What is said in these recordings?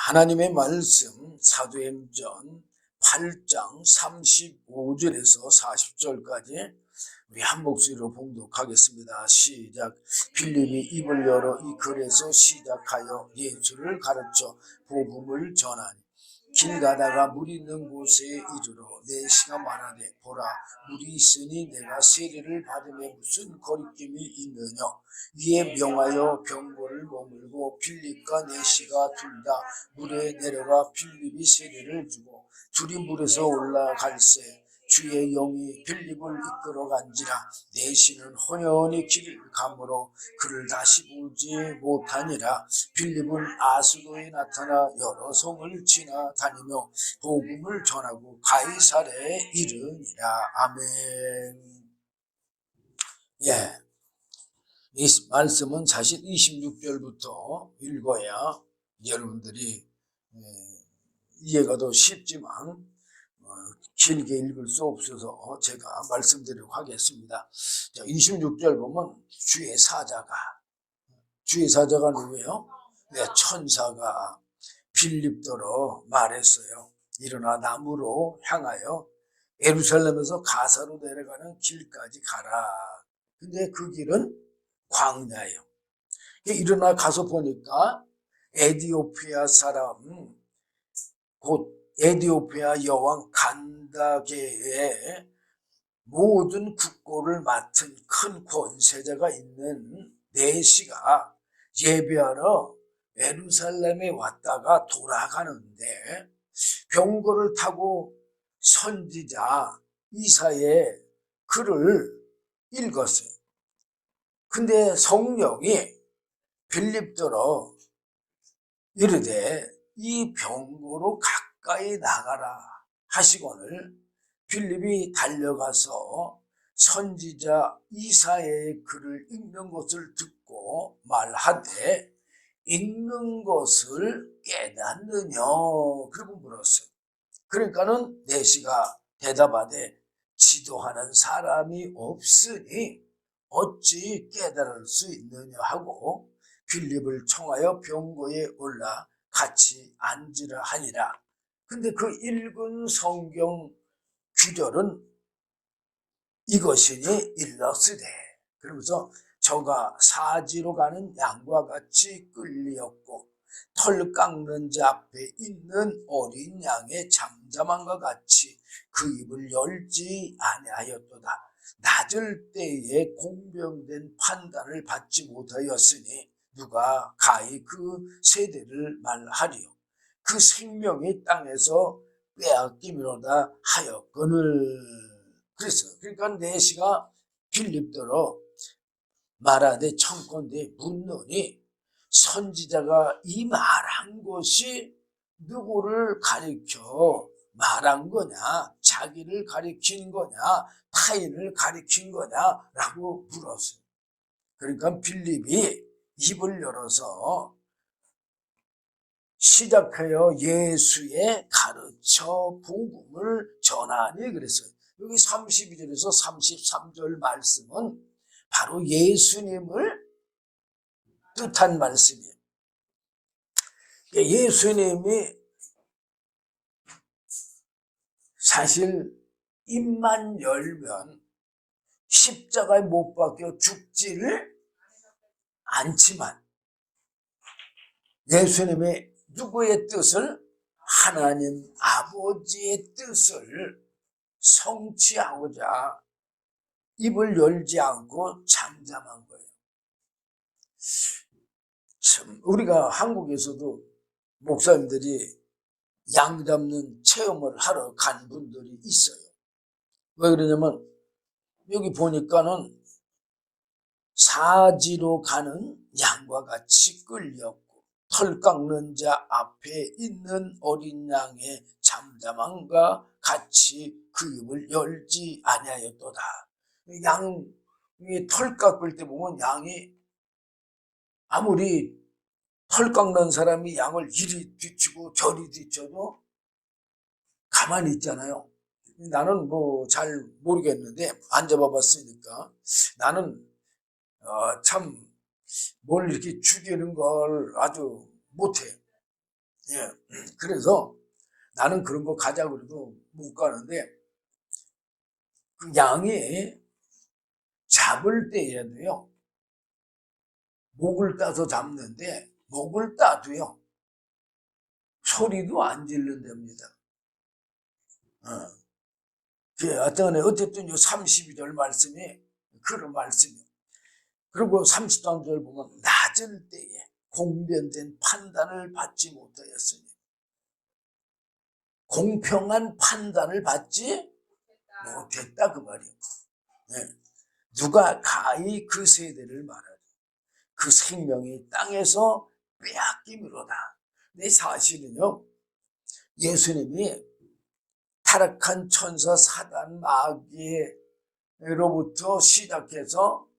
하나님의 말씀 사도행전 8장 35절에서 40절까지 우리 한 목소리로 봉독하겠습니다. 시작. 빌립이 입을 열어 이 글에서 시작하여 예수를 가르쳐 복음을 전하니 길 가다가 물 있는 곳에 이르러 내시가 말하되 보라 물이 있으니 내가 세례를 받음에 무슨 거리낌이 있느냐. 이에 명하여 병거를 머물고 빌립과 내시가 둘 다 물에 내려가 빌립이 세례를 주고 둘이 물에서 올라갈새 주의 영이 빌립을 이끌어간지라. 내시는 혼연히 길을 가므로 그를 다시 보지 못하니라. 빌립은 아수도에 나타나 여러 성을 지나다니며 복음을 전하고 가이사랴에 이르니라. 아멘. 예, 이 말씀은 사실 26절부터 읽어야 여러분들이 이해가 더 쉽지만 길게 읽을 수 없어서 제가 말씀드리도록 하겠습니다. 26절 보면 주의 사자가 누구예요? 네, 천사가 빌립더러 말했어요. 일어나 남으로 향하여 예루살렘에서 가사로 내려가는 길까지 가라. 근데 그 길은 광야예요. 일어나 가서 보니까 에디오피아 사람, 곧 에디오피아 여왕 간다게의 모든 국고를 맡은 큰 권세자가 있는 내시가 예배하러 예루살렘에 왔다가 돌아가는데 병거를 타고 선지자 이사야의 글을 읽었어요. 근데 성령이 빌립더러 이르되 이 병거로 가까이 나가라 하시거늘 빌립이 달려가서 선지자 이사야의 글을 읽는 것을 듣고 말하되 읽는 것을 깨닫느냐 그러고 물었어요. 그러니까는 내시가 대답하되 지도하는 사람이 없으니 어찌 깨달을 수 있느냐 하고 빌립을 청하여 병거에 올라 같이 앉으라 하니라. 근데 그 읽은 성경 규절은 이것이니 일러스되 그러면서 저가 사지로 가는 양과 같이 끌리었고 털 깎는 자 앞에 있는 어린 양의 잠잠함과 같이 그 입을 열지 아니하였도다. 낮을 때에 공병된 판단을 받지 못하였으니 누가 가히 그 세대를 말하리요. 그 생명이 땅에서 빼앗기미로다 하였거늘. 그랬어요. 그러니까 내시가 빌립더러 말하되 청컨대 묻노니 선지자가 이 말한 것이 누구를 가리켜 말한 거냐, 자기를 가리킨 거냐, 타인을 가리킨 거냐라고 물었어요. 그러니까 빌립이 입을 열어서 시작하여 예수의 가르쳐 복음을 전하니 그랬어요. 여기 32절에서 33절 말씀은 바로 예수님을 뜻한 말씀이에요. 예수님이 사실 입만 열면 십자가에 못 박혀 죽지를 않지만 예수님의 누구의 뜻을? 하나님 아버지의 뜻을 성취하고자 입을 열지 않고 잠잠한 거예요. 참 우리가 한국에서도 목사님들이 양 잡는 체험을 하러 간 분들이 있어요. 왜 그러냐면 여기 보니까는 사지로 가는 양과 같이 끌렸고 털 깎는 자 앞에 있는 어린 양의 잠잠함과 같이 그 입을 열지 아니하였도다. 양이 털 깎을 때 보면 양이 아무리 털 깎는 사람이 양을 이리 뒤치고 저리 뒤쳐도 가만히 있잖아요. 나는 뭐 잘 모르겠는데 안 잡아봤으니까 나는 참 뭘 이렇게 죽이는 걸 아주 못해. 예. 그래서 나는 그런 거 가자 그래도 못 가는데, 그 양이 잡을 때에도요, 목을 따서 잡는데, 목을 따도요, 소리도 안 질른답니다. 어쨌든 요 32절 말씀이 그런 말씀이에요. 그리고 33절 보면 낮을 때에 공변된 판단을 받지 못하였으니, 공평한 판단을 받지 못했다 그 말이에요. 네. 누가 가히 그 세대를 말하지, 그 생명이 땅에서 빼앗김으로다. 근데 사실은요, 예수님이 타락한 천사 사단 마귀로부터 시작해서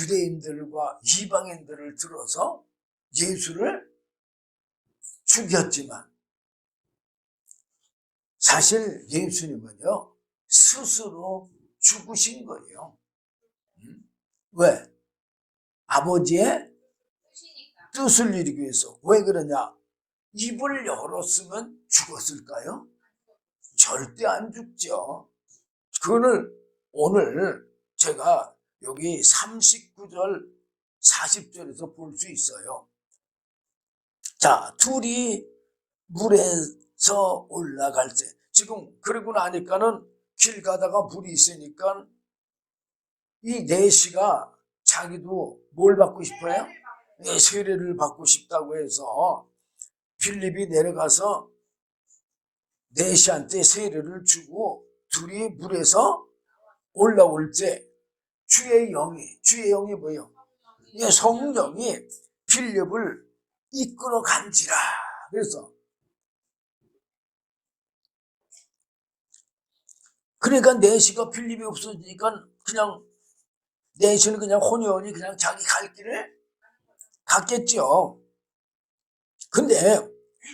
유대인들과 이방인들을 들어서 예수를 죽였지만, 사실 예수님은요 스스로 죽으신 거예요. 왜? 아버지의 뜻을 이루기 위해서. 왜 그러냐? 입을 열었으면 죽었을까요? 절대 안 죽죠. 그거를 오늘 제가 여기 39절 40절에서 볼 수 있어요. 자, 둘이 물에서 올라갈 때, 지금 그러고 나니까는 길 가다가 물이 있으니까 이 내시가 자기도 뭘 받고 싶어요? 세례를 받고 싶다고 해서 빌립이 내려가서 내시한테 세례를 주고 둘이 물에서 올라올 때 주의 영이 뭐예요? 성령이 빌립을 이끌어 간지라. 그래서 그러니까 내시가 빌립이 없어지니까 그냥 내시는 그냥 혼연히 그냥 자기 갈 길을 갔겠죠. 근데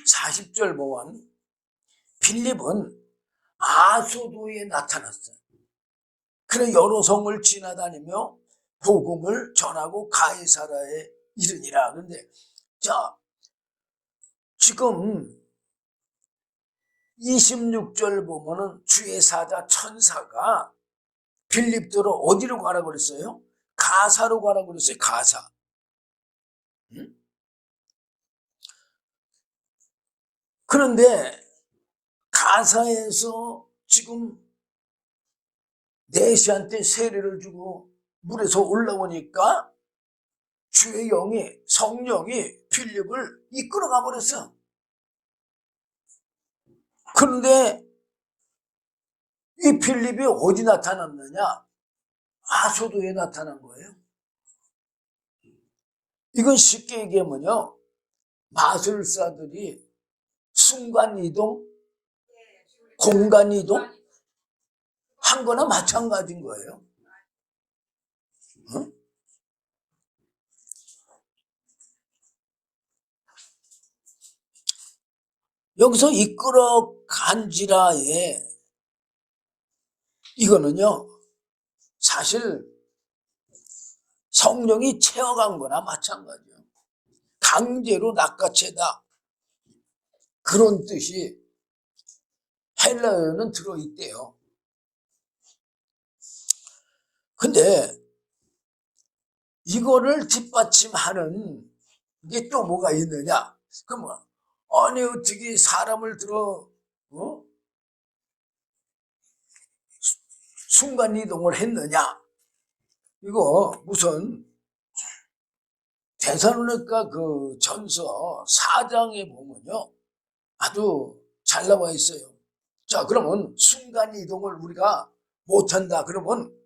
40절 보면 빌립은 아소도에 나타났어요. 그래 여러 성을 지나다니며 복음을 전하고 가이사라에 이르니라. 그런데 자, 지금 26절 보면은 주의 사자 천사가 빌립들을 어디로 가라고 그랬어요? 가사로 가라고 그랬어요. 가사. 응? 그런데 가사에서 지금 내시한테 세례를 주고 물에서 올라오니까 주의 성령이 빌립을 이끌어가 버렸어. 그런데 이 빌립이 어디 나타났느냐? 아소도에 나타난 거예요. 이건 쉽게 얘기하면요, 마술사들이 순간이동, 공간이동 한 거나 마찬가지인 거예요. 어? 여기서 이끌어 간지라에 이거는요, 사실 성령이 채워간 거나 마찬가지예요. 강제로 낚아채다, 그런 뜻이 헬라어에는 들어있대요. 근데 이거를 뒷받침하는 게 또 뭐가 있느냐? 그러면 아니 어떻게 사람을 들어 순간이동을 했느냐? 이거 무슨 데살로니가 그 전서 4장에 보면요, 아주 잘 나와 있어요. 자, 그러면 순간이동을 우리가 못한다 그러면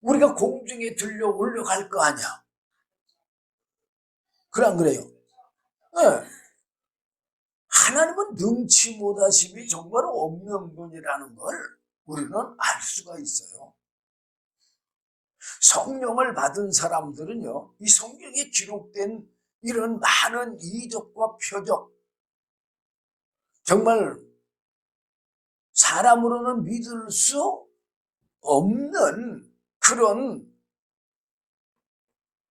우리가 공중에 들려 올라갈 거 아니야. 그래 안 그래요? 네. 하나님은 능치 못하심이 정말 없는 분이라는 걸 우리는 알 수가 있어요. 성령을 받은 사람들은요, 이 성경에 기록된 이런 많은 이적과 표적, 정말 사람으로는 믿을 수 없는 그런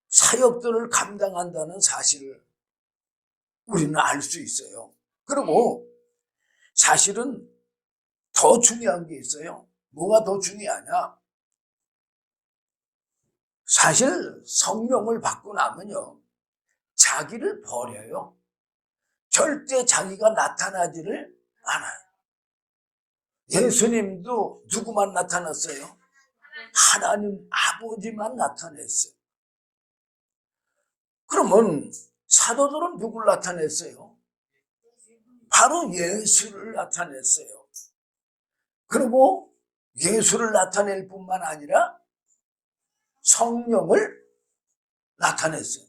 사역들을 감당한다는 사실을 우리는 알 수 있어요. 그리고 사실은 더 중요한 게 있어요. 뭐가 더 중요하냐? 사실 성령을 받고 나면요, 자기를 버려요. 절대 자기가 나타나지를 않아요. 예수님도 누구만 나타났어요? 하나님 아버지만 나타냈어요. 그러면 사도들은 누굴 나타냈어요? 바로 예수를 나타냈어요. 그리고 예수를 나타낼 뿐만 아니라 성령을 나타냈어요.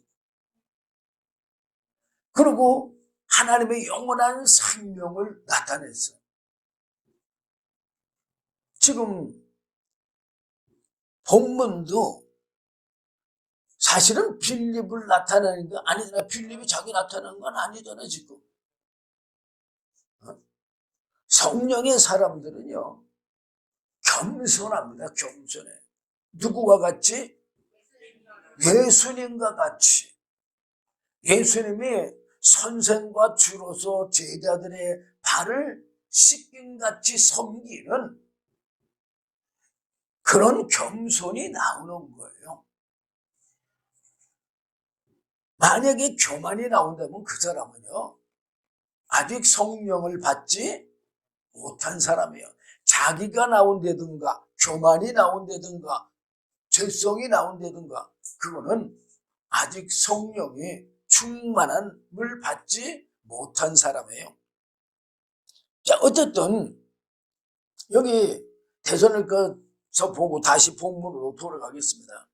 그리고 하나님의 영원한 생명을 나타냈어요. 지금 본문도 사실은 빌립을 나타내는 거 아니잖아. 빌립이 자기 나타내는 건 아니잖아, 지금. 성령의 사람들은요, 겸손합니다, 겸손해. 누구와 같이? 예수님과 같이. 예수님이 선생과 주로서 제자들의 발을 씻김같이 섬기는 그런 겸손이 나오는 거예요. 만약에 교만이 나온다면 그 사람은요, 아직 성령을 받지 못한 사람이에요. 자기가 나온다든가 교만이 나온다든가 죄성이 나온다든가 그거는 아직 성령이 충만함을 받지 못한 사람이에요. 자, 어쨌든 여기 대선을서 보고 다시 본문으로 돌아가겠습니다.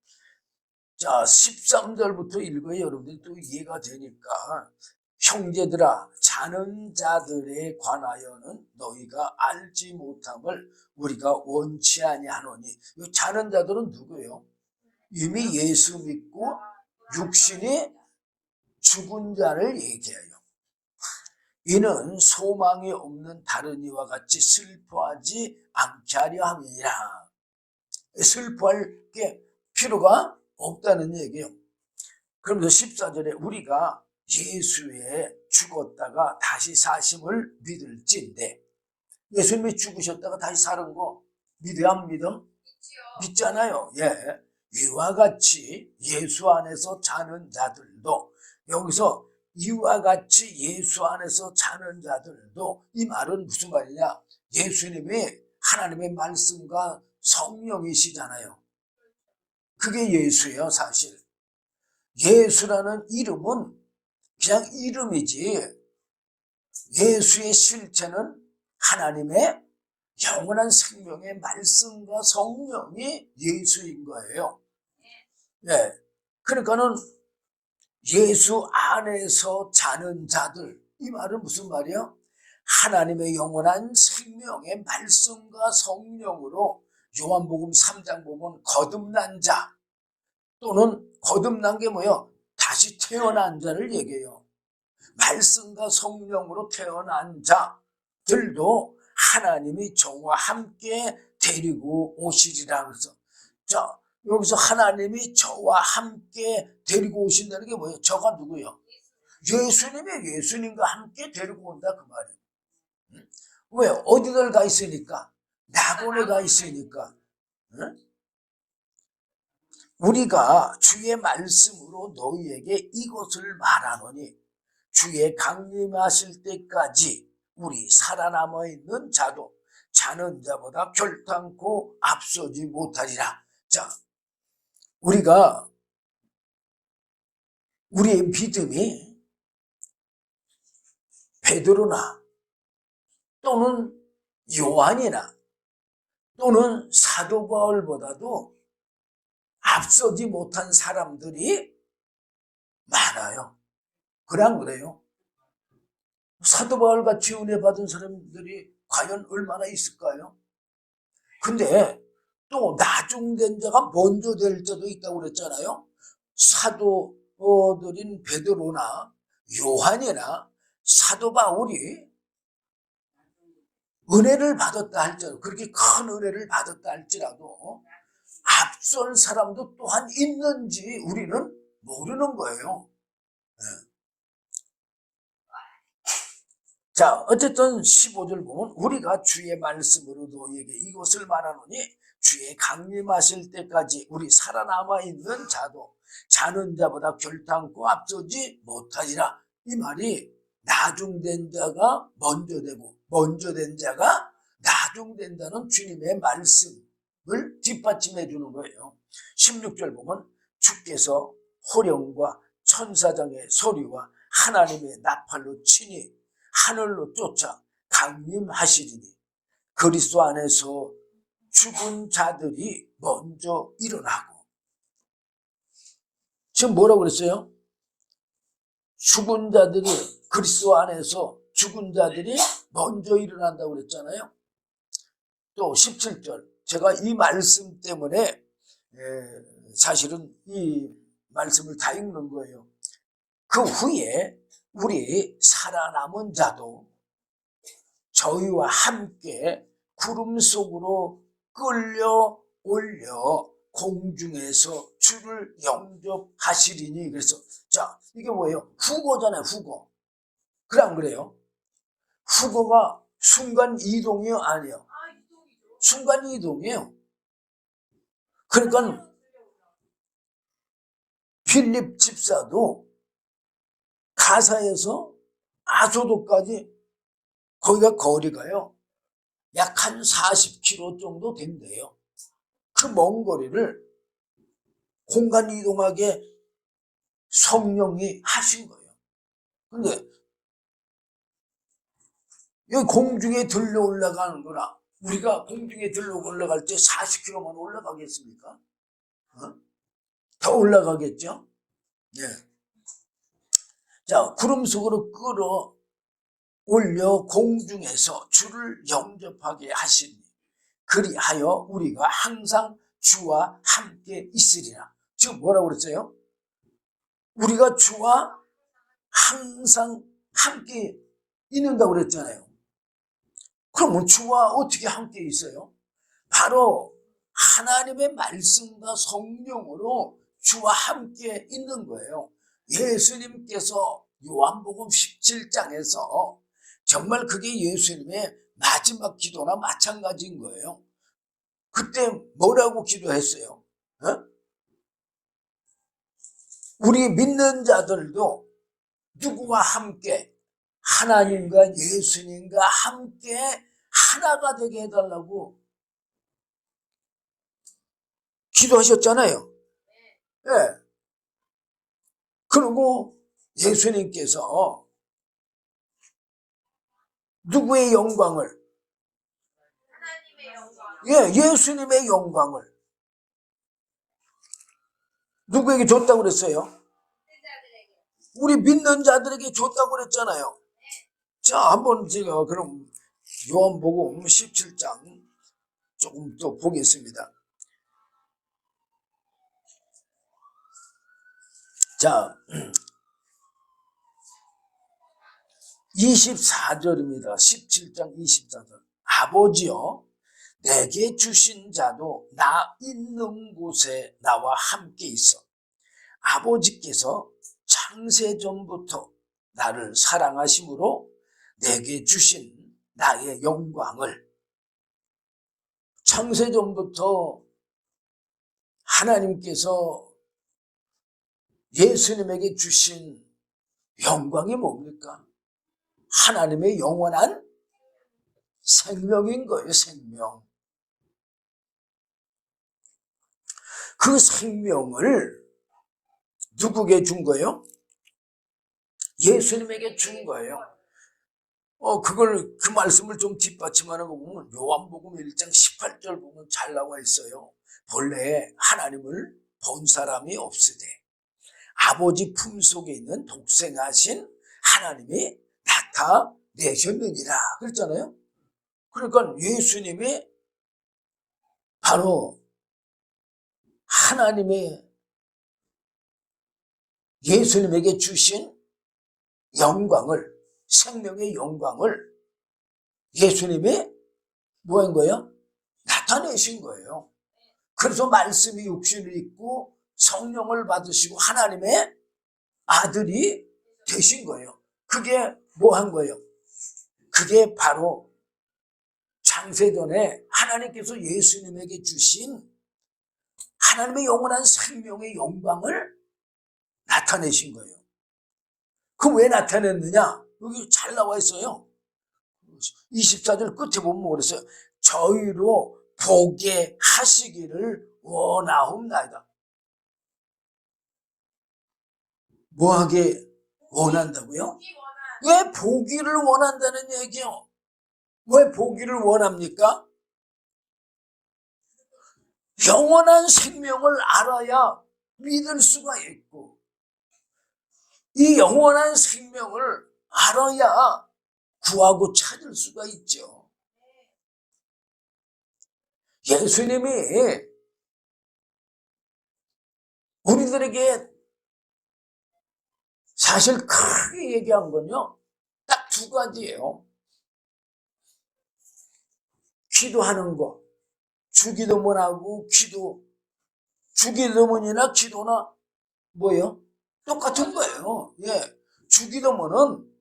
자, 13절부터 읽어요. 여러분들이 또 이해가 되니까. 형제들아, 자는 자들에 관하여는 너희가 알지 못함을 우리가 원치 아니하노니. 이 자는 자들은 누구예요? 이미 예수 믿고 육신이 죽은 자를 얘기해요. 이는 소망이 없는 다른 이와 같이 슬퍼하지 않게 하려 함이니라. 슬퍼할 게 필요가 없다는 얘기예요. 그러면서 14절에 우리가 예수에 죽었다가 다시 사심을 믿을진데, 예수님이 죽으셨다가 다시 사는 거 믿어야 안 믿어? 믿잖아요. 예. 이와 같이 예수 안에서 자는 자들도, 여기서 이와 같이 예수 안에서 자는 자들도, 이 말은 무슨 말이냐? 예수님이 하나님의 말씀과 성령이시잖아요. 그게 예수예요, 사실. 예수라는 이름은 그냥 이름이지, 예수의 실체는 하나님의 영원한 생명의 말씀과 성령이 예수인 거예요. 네. 그러니까는 예수 안에서 자는 자들, 이 말은 무슨 말이에요? 하나님의 영원한 생명의 말씀과 성령으로, 요한복음 3장 보면 거듭난 자, 또는 거듭난 게 뭐예요? 다시 태어난 자를 얘기해요. 말씀과 성령으로 태어난 자들도 하나님이 저와 함께 데리고 오시리라 그래서, 자, 여기서 하나님이 저와 함께 데리고 오신다는 게 뭐예요? 저가 누구예요? 예수님이 예수님과 함께 데리고 온다 그 말이에요. 왜? 어디들 가 있으니까? 낙원에 가 있으니까. 우리가 주의 말씀으로 너희에게 이것을 말하노니 주의 강림하실 때까지 우리 살아남아 있는 자도 자는 자보다 결단코 앞서지 못하리라. 자, 우리가 우리의 믿음이 베드로나 또는 요한이나 또는 사도 바울보다도 앞서지 못한 사람들이 많아요. 그래 안 그래요? 사도 바울같이 은혜 받은 사람들이 과연 얼마나 있을까요? 근데 또 나중된 자가 먼저 될 자도 있다고 그랬잖아요. 사도들인 베드로나 요한이나 사도 바울이 은혜를 받았다 할지라도, 그렇게 큰 은혜를 받았다 할지라도 앞선 사람도 또한 있는지 우리는 모르는 거예요. 자, 어쨌든 15절 보면 우리가 주의 말씀으로 너희에게 이것을 말하노니 주의 강림하실 때까지 우리 살아남아 있는 자도 자는 자보다 결탄코 앞서지 못하리라. 이 말이 나중된 자가 먼저 되고 먼저 된 자가 나중된다는 주님의 말씀을 뒷받침해 주는 거예요. 16절 보면 주께서 호령과 천사장의 소리와 하나님의 나팔로 치니 하늘로 쫓아 강림하시리니 그리스도 안에서 죽은 자들이 먼저 일어나고. 지금 뭐라고 그랬어요? 죽은 자들이, 그리스도 안에서 죽은 자들이 먼저 일어난다고 그랬잖아요. 또 17절, 제가 이 말씀 때문에 사실은 이 말씀을 다 읽는 거예요. 그 후에 우리 살아남은 자도 저희와 함께 구름 속으로 끌려 올려 공중에서 주를 영접하시리니. 그래서 자, 이게 뭐예요? 후거잖아요. 후거. 그래 안 그래요? 후거가 순간 이동이요? 아니요. 순간 이동이에요. 그러니까 필립 집사도 가사에서 아소도까지 거기가 거리가요 약 한 40km 정도 된대요. 그 먼 거리를 공간 이동하게 성령이 하신 거예요. 근데 여기 공중에 들러 올라가는 거라, 우리가 공중에 들러 올라갈 때 40km만 올라가겠습니까? 더 올라가겠죠? 네. 자, 구름 속으로 끌어 올려 공중에서 주를 영접하게 하시니 그리하여 우리가 항상 주와 함께 있으리라. 지금 뭐라고 그랬어요? 우리가 주와 항상 함께 있는다고 그랬잖아요. 그러면 주와 어떻게 함께 있어요? 바로 하나님의 말씀과 성령으로 주와 함께 있는 거예요. 예수님께서 요한복음 17장에서 정말 그게 예수님의 마지막 기도나 마찬가지인 거예요. 그때 뭐라고 기도했어요? 우리 믿는 자들도 누구와 함께? 하나님과 예수님과 함께 하나가 되게 해달라고 기도하셨잖아요. 네. 그리고 예수님께서 누구의 영광을? 예수님의 영광을 누구에게 줬다고 그랬어요? 우리 믿는 자들에게 줬다고 그랬잖아요. 자, 한번 제가 그럼 요한복음 17장 조금 또 보겠습니다. 자, 24절입니다. 17장 24절. 아버지여, 내게 주신 자도 나 있는 곳에 나와 함께 있어. 아버지께서 창세전부터 나를 사랑하심으로 내게 주신 나의 영광을, 창세전부터 하나님께서 예수님에게 주신 영광이 뭡니까? 하나님의 영원한 생명인 거예요. 생명. 그 생명을 누구에게 준 거예요? 예수님에게 준 거예요. 그 말씀을 좀 뒷받침하는 거 보면 요한복음 1장 18절 보면 잘 나와 있어요. 본래 하나님을 본 사람이 없으되 아버지 품속에 있는 독생하신 하나님이 나타내셨느니라 그랬잖아요. 그러니까 예수님이 바로 하나님의 예수님에게 주신 영광을, 생명의 영광을 예수님이 뭐 한 거예요? 나타내신 거예요. 그래서 말씀이 육신을 입고 성령을 받으시고 하나님의 아들이 되신 거예요. 그게 뭐 한 거예요? 그게 바로 창세전에 하나님께서 예수님에게 주신 하나님의 영원한 생명의 영광을 나타내신 거예요. 그 왜 나타냈느냐? 여기 잘 나와 있어요. 24절 끝에 보면 그랬어요. 저희로 보게 하시기를 원하옵나이다. 뭐하게 원한다고요? 왜 보기를 원한다는 얘기요? 왜 보기를 원합니까? 영원한 생명을 알아야 믿을 수가 있고, 이 영원한 생명을 알아야 구하고 찾을 수가 있죠. 예수님이 우리들에게 사실 크게 얘기한 건요, 딱 두 가지예요. 기도하는 거, 주기도문하고 주기도문이나 기도나 뭐예요? 똑같은 거예요. 예. 주기도문은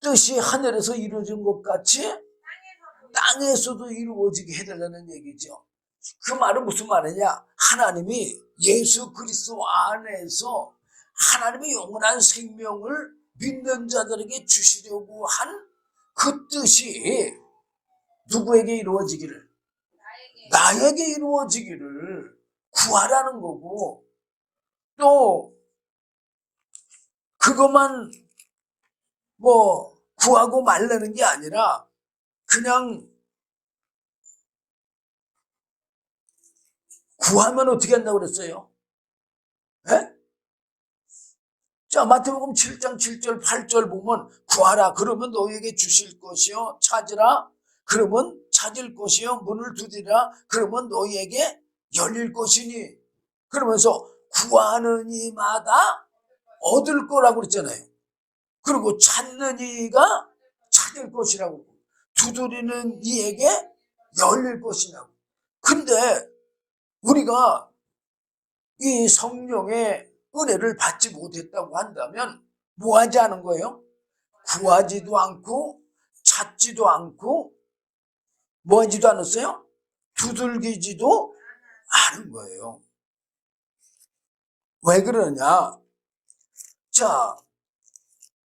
뜻이 하늘에서 이루어진 것 같이 땅에서도 이루어지게 해달라는 얘기죠. 그 말은 무슨 말이냐? 하나님이 예수 그리스도 안에서 하나님의 영원한 생명을 믿는 자들에게 주시려고 한 그 뜻이 누구에게 이루어지기를? 나에게 이루어지기를 구하라는 거고, 또 그것만 뭐 구하고 말라는 게 아니라 그냥 구하면 어떻게 한다고 그랬어요? 에? 자, 마태복음 7장 7절 8절 보면 구하라 그러면 너에게 주실 것이요, 찾으라 그러면 찾을 것이요, 문을 두드리라 그러면 너에게 열릴 것이니, 그러면서 구하는 이마다 얻을 거라고 그랬잖아요. 그리고 찾는 이가 찾을 것이라고, 두드리는 이에게 열릴 것이라고. 근데 우리가 이 성령의 은혜를 받지 못했다고 한다면 뭐 하지 않은 거예요? 구하지도 않고 찾지도 않고 뭐 하지도 않았어요? 두들기지도 않은 거예요. 왜 그러냐? 자,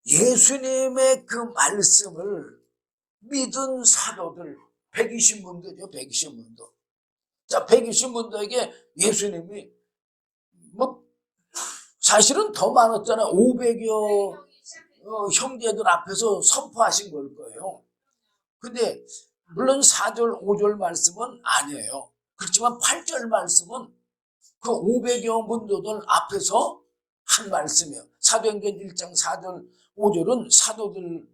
예수님의 그 말씀을 믿은 사도들 120문도죠. 120문도. 자, 120문도에게 예수님이 뭐 사실은 더 많았잖아요. 500여 형제들 앞에서 선포하신 걸 거예요. 근데 물론 4절 5절 말씀은 아니에요. 그렇지만 8절 말씀은 그 500여 문도들 앞에서 한 말씀이에요. 사도행전 1장 4절 5절은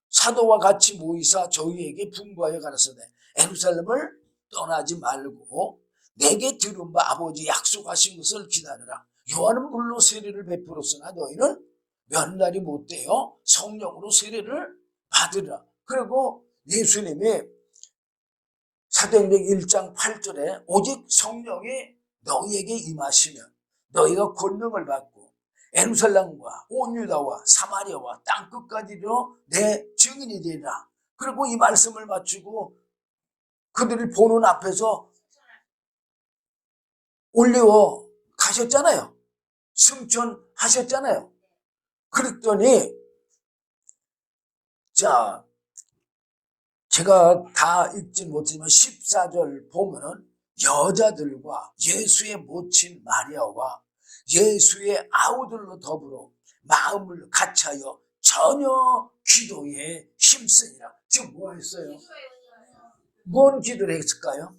사도와 같이 모이사 저희에게 분부하여 가라사대 예루살렘을 떠나지 말고 내게 들은 바 아버지 약속하신 것을 기다려라. 요한은 물로 세례를 베풀었으나 너희는 몇 날이 못되어 성령으로 세례를 받으라. 그리고 예수님이 사도행전 1장 8절에 오직 성령이 너희에게 임하시면 너희가 권능을 받고 예루살렘과 온 유다와 사마리아와 땅끝까지로 내 증인이 되리라. 그리고 이 말씀을 마치고 그들을 보는 앞에서 올리워 가셨잖아요. 승천하셨잖아요. 그랬더니 자, 제가 다 읽진 못했지만 14절 보면은 여자들과 예수의 모친 마리아와 예수의 아우들로 더불어 마음을 같이하여 전혀 기도에 힘쓰니라. 지금 뭐 했어요? 뭔 기도를 했을까요?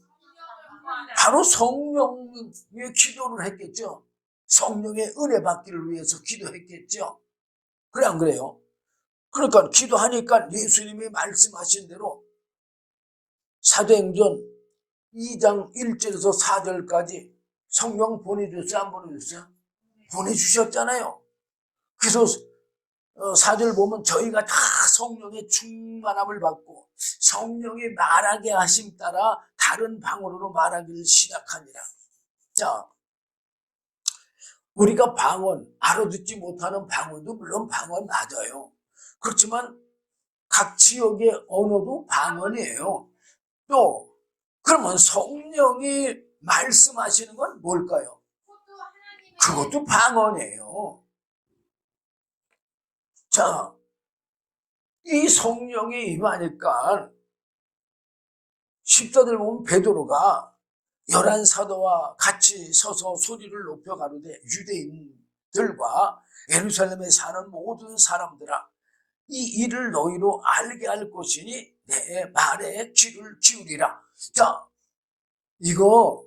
바로 성령의 기도를 했겠죠. 성령의 은혜 받기를 위해서 기도했겠죠. 그래 안 그래요? 그러니까 기도하니까 예수님이 말씀하신 대로 사도행전 2장 1절에서 4절까지 성령 보내줬어요? 안 보내줬어요? 보내주셨잖아요. 그래서 4절 보면 저희가 다 성령의 충만함을 받고 성령이 말하게 하심 따라 다른 방언으로 말하기를 시작합니다. 자, 우리가 방언, 알아듣지 못하는 방언도 물론 방언 맞아요. 그렇지만 각 지역의 언어도 방언이에요. 또 그러면 성령이 말씀하시는 건 뭘까요? 그것도 방언이에요. 자, 이 성령이 임하니까 14절 보면 베드로가 11사도와 같이 서서 소리를 높여 가로되 유대인들과 예루살렘에 사는 모든 사람들아, 이 일을 너희로 알게 할 것이니 내 말에 귀를 기울이라. 자, 이거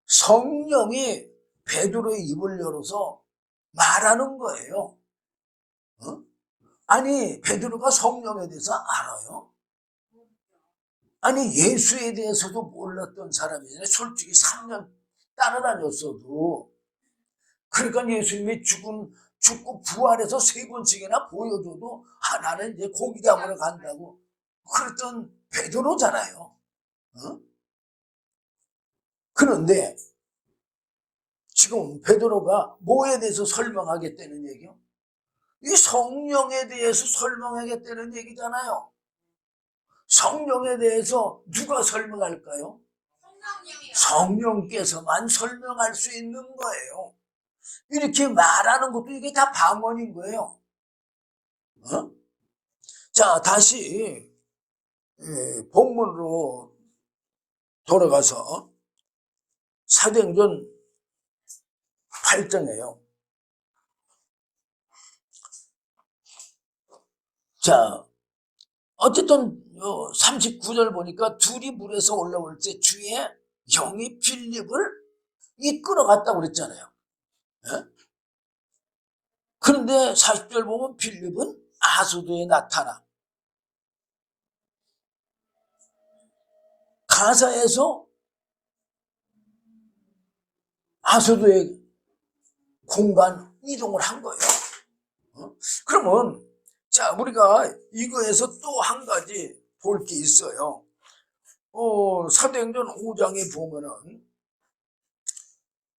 성령이 베드로의 입을 열어서 말하는 거예요. 아니, 베드로가 성령에 대해서 알아요? 아니, 예수에 대해서도 몰랐던 사람이잖아요. 솔직히 3년 따라다녔어도. 그러니까 예수님이 죽고 부활해서 3번씩이나 보여줘도 나는 이제 고기 잡으러 간다고 그랬던 베드로잖아요. 그런데 지금 베드로가 뭐에 대해서 설명하겠다는 얘기요? 이 성령에 대해서 설명하겠다는 얘기잖아요. 성령에 대해서 누가 설명할까요? 성령께서만 설명할 수 있는 거예요. 이렇게 말하는 것도 이게 다 방언인 거예요. 자, 다시 본문으로 돌아가서 사도행전 8장이에요. 자, 어쨌든 39절 보니까 둘이 물에서 올라올 때 주의 영이 빌립을 이끌어갔다고 그랬잖아요. 그런데 40절 보면 빌립은 아소도에 나타나 가사에서 아소도의 공간 이동을 한 거예요. 그러면 자, 우리가 이거에서 또 한 가지 볼 게 있어요. 사도행전 5장에 보면은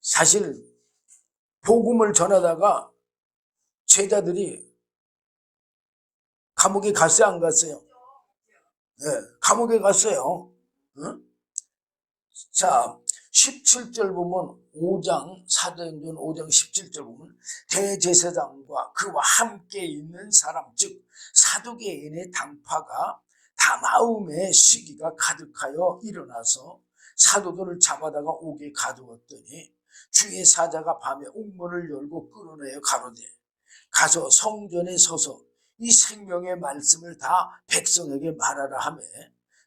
사실 복음을 전하다가 제자들이 감옥에 갔어요, 안 갔어요? 네, 감옥에 갔어요. 자, 17절 보면 5장, 사도행전 5장 17절 보면 대제사장과 그와 함께 있는 사람, 즉 사두개인의 당파가 다마움의 시기가 가득하여 일어나서 사도들을 잡아다가 옥에 가두었더니 주의 사자가 밤에 옥문을 열고 끌어내어 가로되 가서 성전에 서서 이 생명의 말씀을 다 백성에게 말하라 하며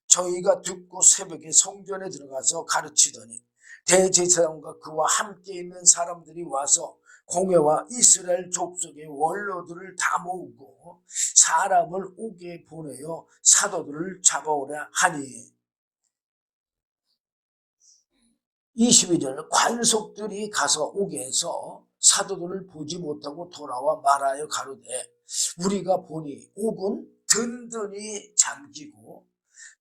저희가 듣고 새벽에 성전에 들어가서 가르치더니 대제사장과 그와 함께 있는 사람들이 와서 공회와 이스라엘 족속의 원로들을 다 모으고 사람을 옥에 보내어 사도들을 잡아오려 하니 22절 관속들이 가서 옥에서 사도들을 보지 못하고 돌아와 말하여 가로되 우리가 보니 옥은 든든히 잠기고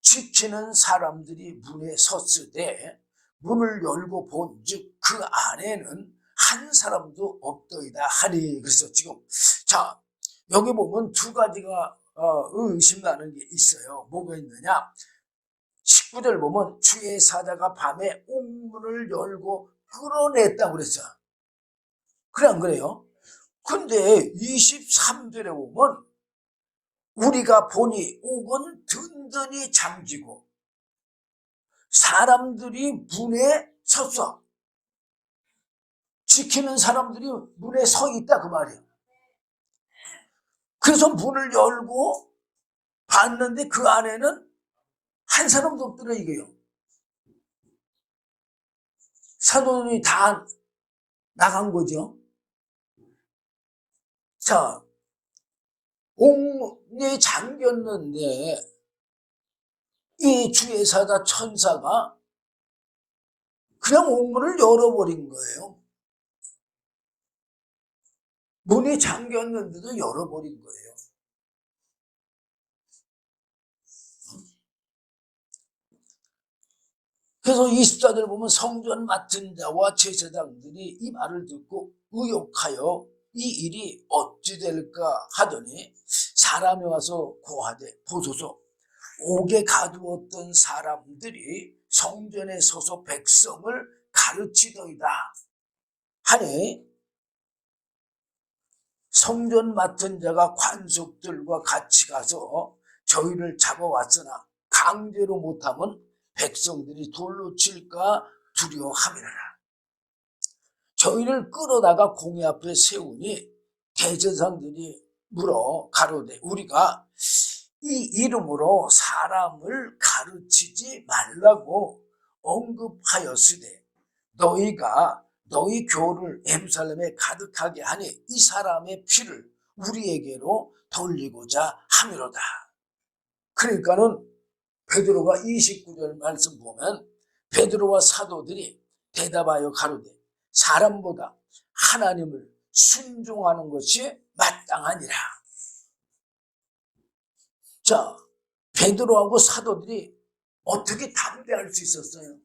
지키는 사람들이 문에 섰으되 문을 열고 본즉 그 안에는 한 사람도 없더이다 하니. 그래서 지금 자, 여기 보면 두 가지가 의심나는 게 있어요. 뭐가 있느냐? 19절 보면 주의 사자가 밤에 옥문을 열고 끌어냈다고 그랬어. 그래 안 그래요? 근데 23절에 보면 우리가 보니 옥은 든든히 잠기고 사람들이 문에 섰어. 지키는 사람들이 문에 서 있다 그 말이에요. 그래서 문을 열고 봤는데 그 안에는 한 사람도 없더라 이게요. 사도들이 다 나간 거죠. 자, 옥에 잠겼는데 이 주의 사자 천사가 그냥 옥문을 열어버린 거예요. 문이 잠겼는데도 열어버린 거예요. 그래서 24절 보면 성전 맡은 자와 제사장들이 이 말을 듣고 의혹하여 이 일이 어찌 될까 하더니 사람이 와서 고하되 보소서 옥에 가두었던 사람들이 성전에 서서 백성을 가르치더이다 하니 성전 맡은 자가 관속들과 같이 가서 저희를 잡아왔으나 강제로 못하면 백성들이 돌로 칠까 두려워함이라. 저희를 끌어다가 공회 앞에 세우니 대제사장들이 물어 가로되 우리가 이 이름으로 사람을 가르치지 말라고 언급하였으되 너희가 너희 교를 예루살렘에 가득하게 하니 이 사람의 피를 우리에게로 돌리고자 함이로다. 그러니까는 베드로가 29절 말씀 보면 베드로와 사도들이 대답하여 가로되 사람보다 하나님을 순종하는 것이 마땅하니라. 자, 베드로하고 사도들이 어떻게 담대할 수 있었어요?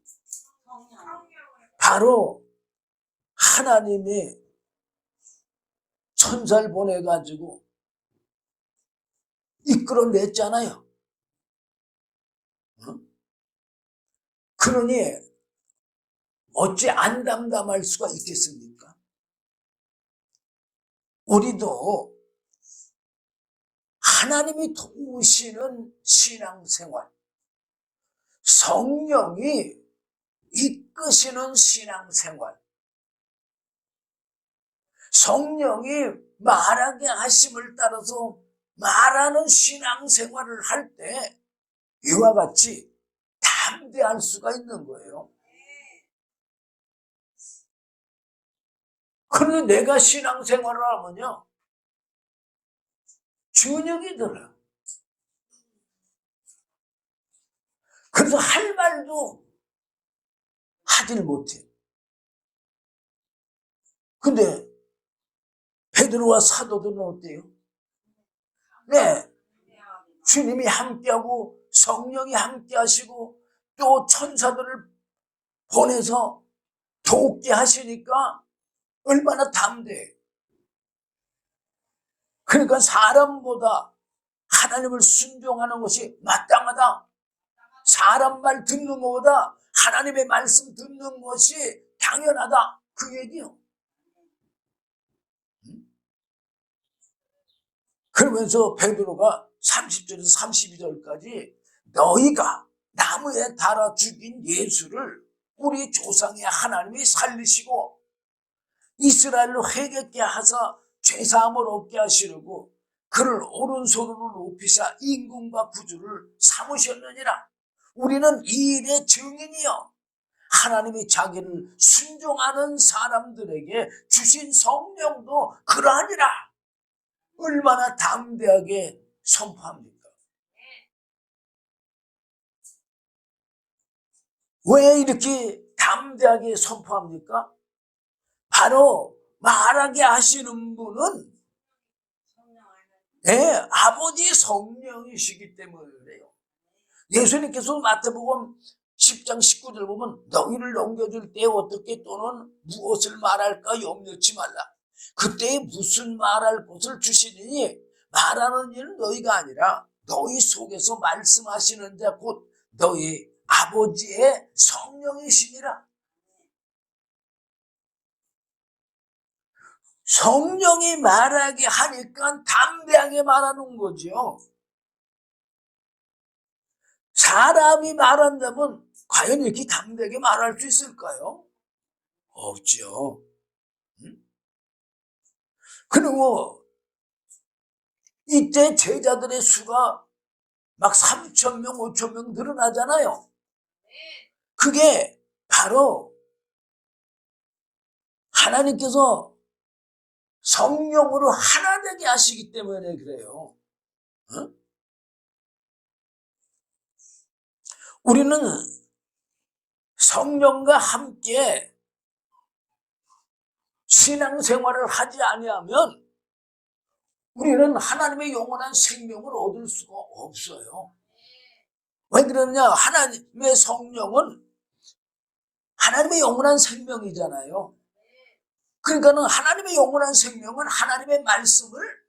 바로 하나님이 천사를 보내가지고 이끌어냈잖아요. 그러니 어찌 안 담담할 수가 있겠습니까? 우리도 하나님이 도우시는 신앙생활, 성령이 이끄시는 신앙생활, 성령이 말하게 하심을 따라서 말하는 신앙생활을 할 때 이와 같이 담대할 수가 있는 거예요. 그런데 내가 신앙생활을 하면요 준역이 들어요. 그래서 할 말도 하질 못해. 근데 베드로와 사도들은 어때요? 네, 주님이 함께하고 성령이 함께하시고 또 천사들을 보내서 돕게 하시니까 얼마나 담대해. 그러니까 사람보다 하나님을 순종하는 것이 마땅하다. 사람 말 듣는 것보다 하나님의 말씀 듣는 것이 당연하다. 그 얘기요. 그러면서 베드로가 30절에서 32절까지 너희가 나무에 달아 죽인 예수를 우리 조상의 하나님이 살리시고 이스라엘로 회개케 하사 죄사함을 얻게 하시려고 그를 오른손으로 높이사 임금과 구주를 삼으셨느니라. 우리는 이 일의 증인이요 하나님이 자기를 순종하는 사람들에게 주신 성령도 그러하니라. 얼마나 담대하게 선포합니까? 왜 이렇게 담대하게 선포합니까? 바로 말하게 하시는 분은 아버지 성령이시기 때문에 그래요. 예수님께서 마태복음 10장 19절 보면 너희를 넘겨줄 때 어떻게 또는 무엇을 말할까 염려치 말라. 그때 무슨 말할 것을 주시니 말하는 일은 너희가 아니라 너희 속에서 말씀하시는 자 곧 너희 아버지의 성령이시니라. 성령이 말하게 하니까 담대하게 말하는 거죠. 사람이 말한다면 과연 이렇게 담대하게 말할 수 있을까요? 없죠. 그리고 이때 제자들의 수가 막 3,000명, 5,000명 늘어나잖아요. 그게 바로 하나님께서 성령으로 하나 되게 하시기 때문에 그래요. 우리는 성령과 함께 신앙생활을 하지 아니하면 우리는 하나님의 영원한 생명을 얻을 수가 없어요. 왜 그러느냐? 하나님의 성령은 하나님의 영원한 생명이잖아요. 그러니까는 하나님의 영원한 생명은 하나님의 말씀을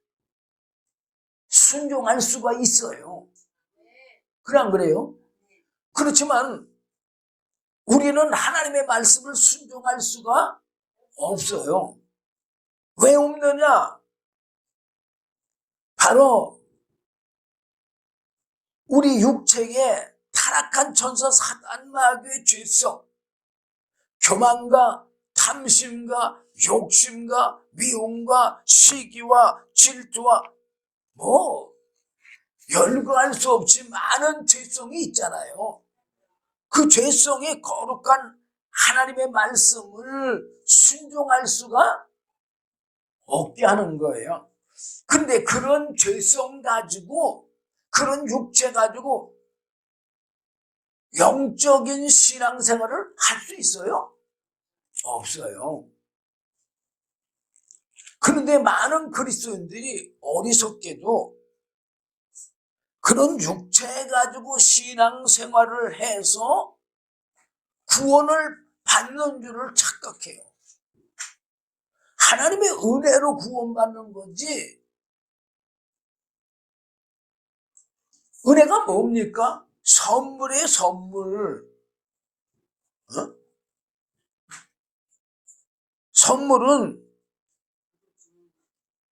순종할 수가 있어요. 그래 안 그래요? 그렇지만 우리는 하나님의 말씀을 순종할 수가 없어요. 왜 없느냐? 바로 우리 육체에 타락한 천사 사단 마귀의 죄성, 교만과 탐심과 욕심과 미움과 시기와 질투와 열거할 수 없이 많은 죄성이 있잖아요. 그 죄성이 거룩한 하나님의 말씀을 순종할 수가 없게 하는 거예요. 근데 그런 죄성 가지고, 그런 육체 가지고 영적인 신앙생활을 할 수 있어요? 없어요. 그런데 많은 그리스도인들이 어리석게도 그런 육체 가지고 신앙생활을 해서 구원을 받는 줄을 착각해요. 하나님의 은혜로 구원받는 거지. 은혜가 뭡니까? 선물이에요, 선물. 선물은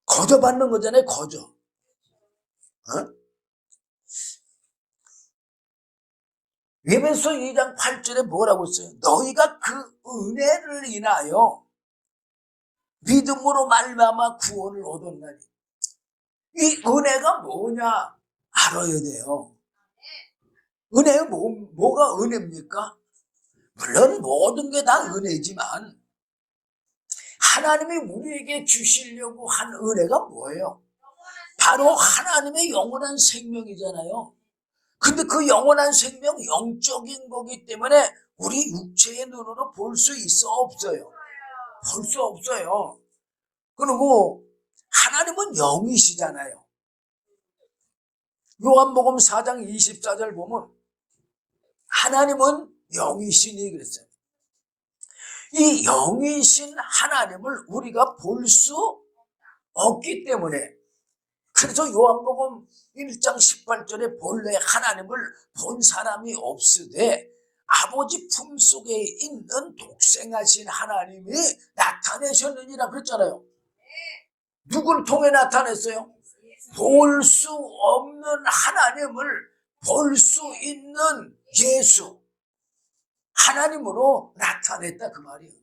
거저 받는 거잖아요, 거저. 에베소 2장 8절에 뭐라고 써요? 너희가 그 은혜를 인하여 믿음으로 말미암아 구원을 얻었나니. 이 은혜가 뭐냐 알아야 돼요. 은혜가 뭐가 은혜입니까? 물론 모든 게 다 은혜지만 하나님이 우리에게 주시려고 한 은혜가 뭐예요? 바로 하나님의 영원한 생명이잖아요. 근데 그 영원한 생명 영적인 거기 때문에 우리 육체의 눈으로 볼 수 있어 없어요? 볼 수 없어요. 그리고 하나님은 영이시잖아요. 요한복음 4장 24절 보면 하나님은 영이시니 그랬어요. 이 영이신 하나님을 우리가 볼 수 없기 때문에, 그래서 요한복음 1장 18절에 본래 하나님을 본 사람이 없으되 아버지 품속에 있는 독생하신 하나님이 나타내셨느니라 그랬잖아요. 누구를 통해 나타냈어요? 볼 수 없는 하나님을 볼 수 있는 예수, 하나님으로 나타냈다 그 말이에요.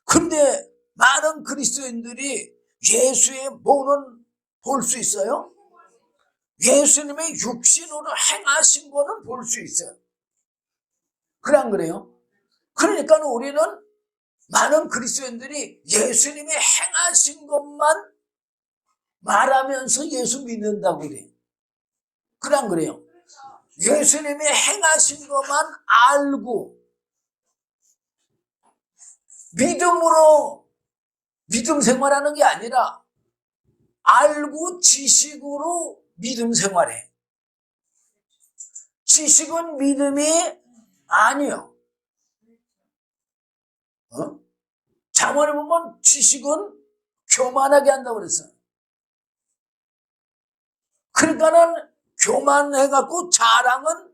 근데 많은 그리스도인들이 예수의 뭐는 볼 수 있어요? 예수님의 육신으로 행하신 거는 볼 수 있어요. 그래 안 그래요? 그러니까 우리는 많은 그리스도인들이 예수님이 행하신 것만 말하면서 예수 믿는다고 그래요. 그래 안 그래요? 예수님이 행하신 것만 알고 믿음으로 믿음 생활하는 게 아니라 알고 지식으로 믿음 생활해. 지식은 믿음이 아니요. 잠언에 보면 지식은 교만하게 한다고 그랬어요. 그러니까는 교만해갖고 자랑은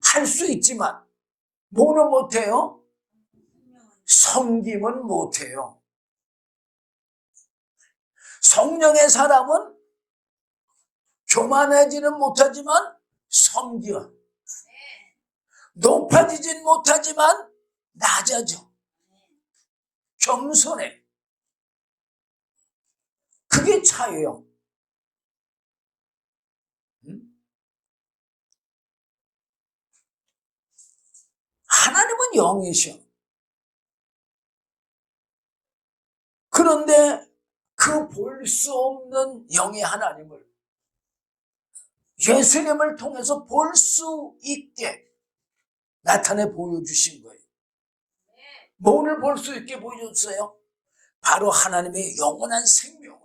할 수 있지만 뭐는 못해요? 섬김은 못해요. 성령의 사람은 교만하지는 못하지만 섬겨. 높아지진 못하지만 낮아져. 겸손해. 그게 차이예요. 하나님은 영이셔. 그런데 그 볼 수 없는 영의 하나님을 예수님을 통해서 볼 수 있게 나타내 보여주신 거예요. 뭐를 볼 수 있게 보여줬어요? 바로 하나님의 영원한 생명을.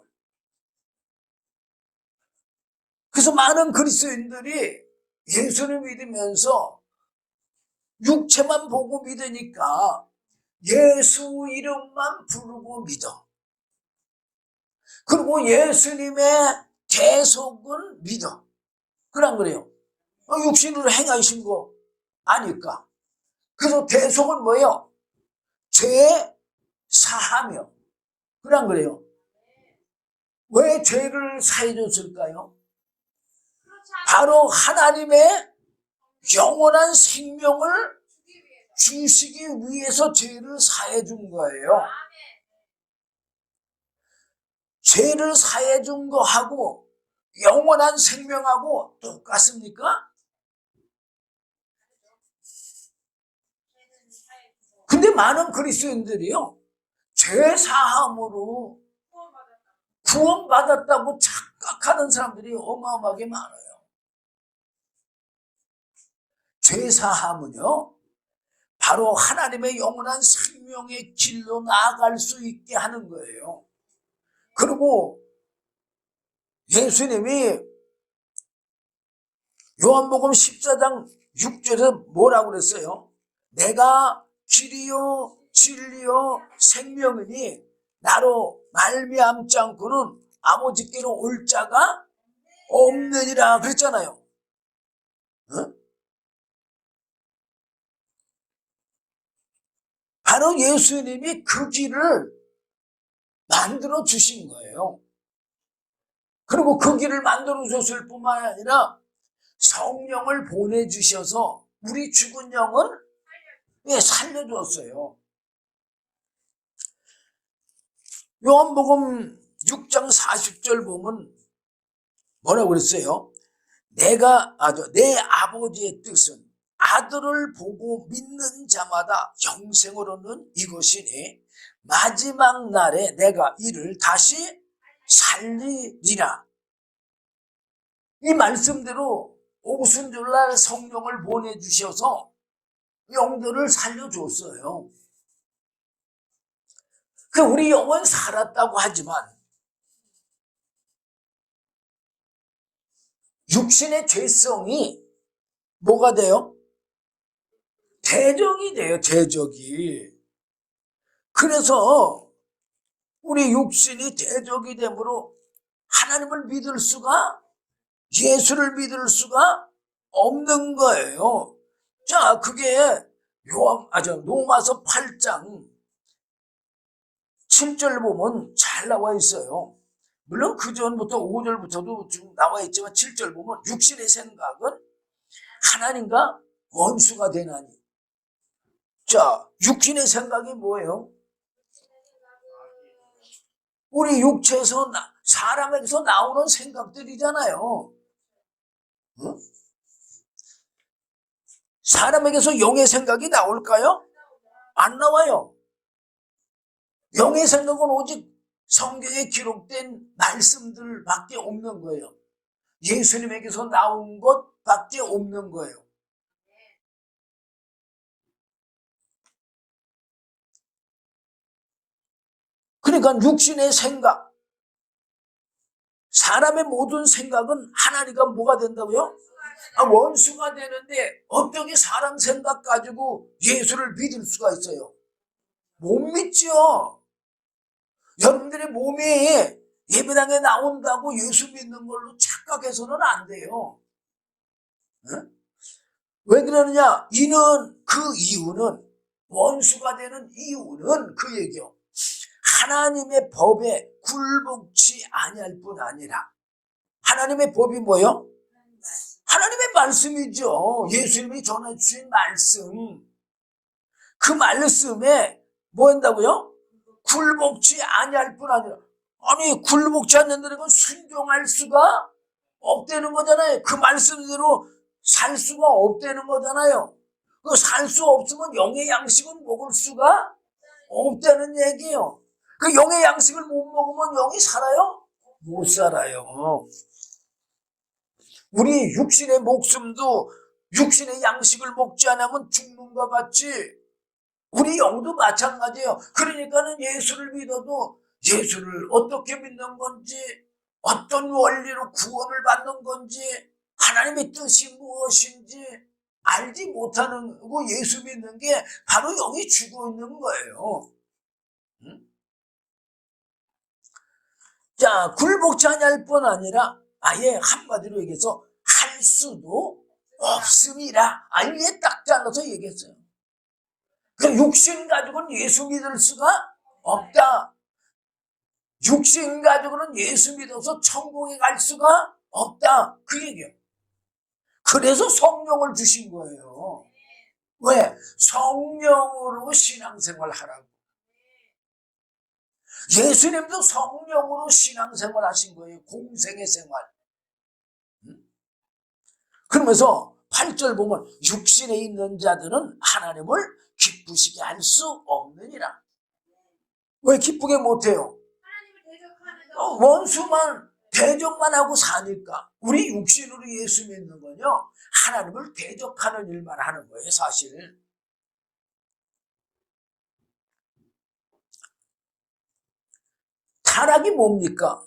그래서 많은 그리스도인들이 예수를 믿으면서 육체만 보고 믿으니까 예수 이름만 부르고 믿어. 그리고 예수님의 계속은 믿어. 그런 그래요. 육신으로 행하신 거 아니까. 그래서 대속은 뭐예요? 죄 사하며. 그런 그래요. 왜 죄를 사해 줬을까요? 바로 하나님의 영원한 생명을 주시기 위해서 죄를 사해 준 거예요. 죄를 사해 준 거하고 영원한 생명하고 똑같습니까? 근데 많은 그리스도인들이요, 죄 사함으로 구원받았다고 착각하는 사람들이 어마어마하게 많아요. 죄 사함은요, 바로 하나님의 영원한 생명의 길로 나아갈 수 있게 하는 거예요. 그리고 예수님이 요한복음 14장 6절에 뭐라고 그랬어요? 내가 길이요 진리요 생명이니 나로 말미암지 않고는 아버지께로 올 자가 없느니라 그랬잖아요. 어? 바로 예수님이 그 길을 만들어 주신 거예요. 그리고 그 길을 만들어 주셨을 뿐만 아니라 성령을 보내주셔서 우리 죽은 영을 살려줬어요. 요한복음 6장 40절 보면 뭐라고 그랬어요? 내 아버지의 뜻은 아들을 보고 믿는 자마다 영생을 얻는 이것이니 마지막 날에 내가 이를 다시 살리리라. 이 말씀대로 오순절날 성령을 보내주셔서 영들을 살려줬어요. 우리 영은 살았다고 하지만 육신의 죄성이 뭐가 돼요? 대적이 돼요. 대적이. 그래서 우리 육신이 대적이 되므로 하나님을 믿을 수가, 예수를 믿을 수가 없는 거예요. 자, 그게 로마서 8장 7절 보면 잘 나와 있어요. 물론 그 전부터 5절부터도 지금 나와 있지만 7절 보면 육신의 생각은 하나님과 원수가 되나니. 자, 육신의 생각이 뭐예요? 우리 육체에서 사람에게서 나오는 생각들이잖아요. 응? 사람에게서 영의 생각이 나올까요? 안 나와요. 영의 생각은 오직 성경에 기록된 말씀들밖에 없는 거예요. 예수님에게서 나온 것밖에 없는 거예요. 그러니까 육신의 생각, 사람의 모든 생각은 하나님과 뭐가 된다고요? 원수가 되는데 어떻게 사람 생각 가지고 예수를 믿을 수가 있어요? 못 믿죠. 여러분들의 몸이 예배당에 나온다고 예수 믿는 걸로 착각해서는 안 돼요. 응? 왜 그러느냐? 그 이유는, 원수가 되는 이유는 그 얘기요, 하나님의 법에 굴복치 아니할 뿐 아니라. 하나님의 법이 뭐요? 하나님의 말씀이죠. 예수님이 전해 주신 말씀. 그 말씀에 뭐 한다고요? 굴복치 아니할 뿐 아니라. 아니, 굴복치 않는다는 건 순종할 수가 없다는 거잖아요. 그 말씀대로 살 수가 없다는 거잖아요. 그 살 수 없으면 영의 양식은 먹을 수가 없다는 얘기예요. 그 영의 양식을 못 먹으면 영이 살아요? 못 살아요. 우리 육신의 목숨도 육신의 양식을 먹지 않으면 죽는 것 같이 우리 영도 마찬가지예요. 그러니까는 예수를 믿어도 예수를 어떻게 믿는 건지, 어떤 원리로 구원을 받는 건지, 하나님의 뜻이 무엇인지 알지 못하는 거, 예수 믿는 게 바로 영이 죽어 있는 거예요. 자, 굴복치 아니할 뿐 아니라 아예 한마디로 얘기해서 할 수도 없음이라. 아예 딱 잘라서 얘기했어요. 그 육신 가지고는 예수 믿을 수가 없다. 육신 가지고는 예수 믿어서 천국에 갈 수가 없다. 그 얘기예요. 그래서 성령을 주신 거예요. 왜? 성령으로 신앙생활 하라고. 예수님도 성령으로 신앙생활 하신 거예요. 공생의 생활. 그러면서 8절 보면 육신에 있는 자들은 하나님을 기쁘시게 할 수 없느니라. 왜 기쁘게 못해요? 원수만 대적만 하고 사니까. 우리 육신으로 예수 믿는 건요, 하나님을 대적하는 일만 하는 거예요, 사실. 타락이 뭡니까?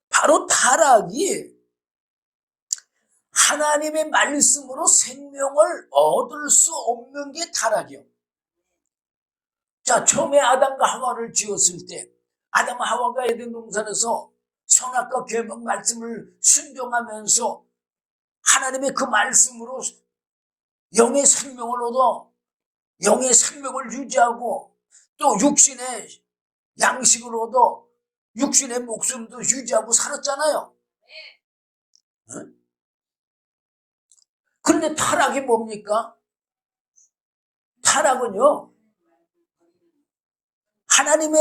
바로 타락이 하나님의 말씀으로 생명을 얻을 수 없는 게 타락이요. 자, 처음에 아담과 하와를 지었을 때 아담 하와가 에덴 동산에서 선악과 계명 말씀을 순종하면서 하나님의 그 말씀으로 영의 생명을 얻어 영의 생명을 유지하고 또 육신의 양식을 얻어 육신의 목숨도 유지하고 살았잖아요. 응? 그런데 타락이 뭡니까? 타락은요, 하나님의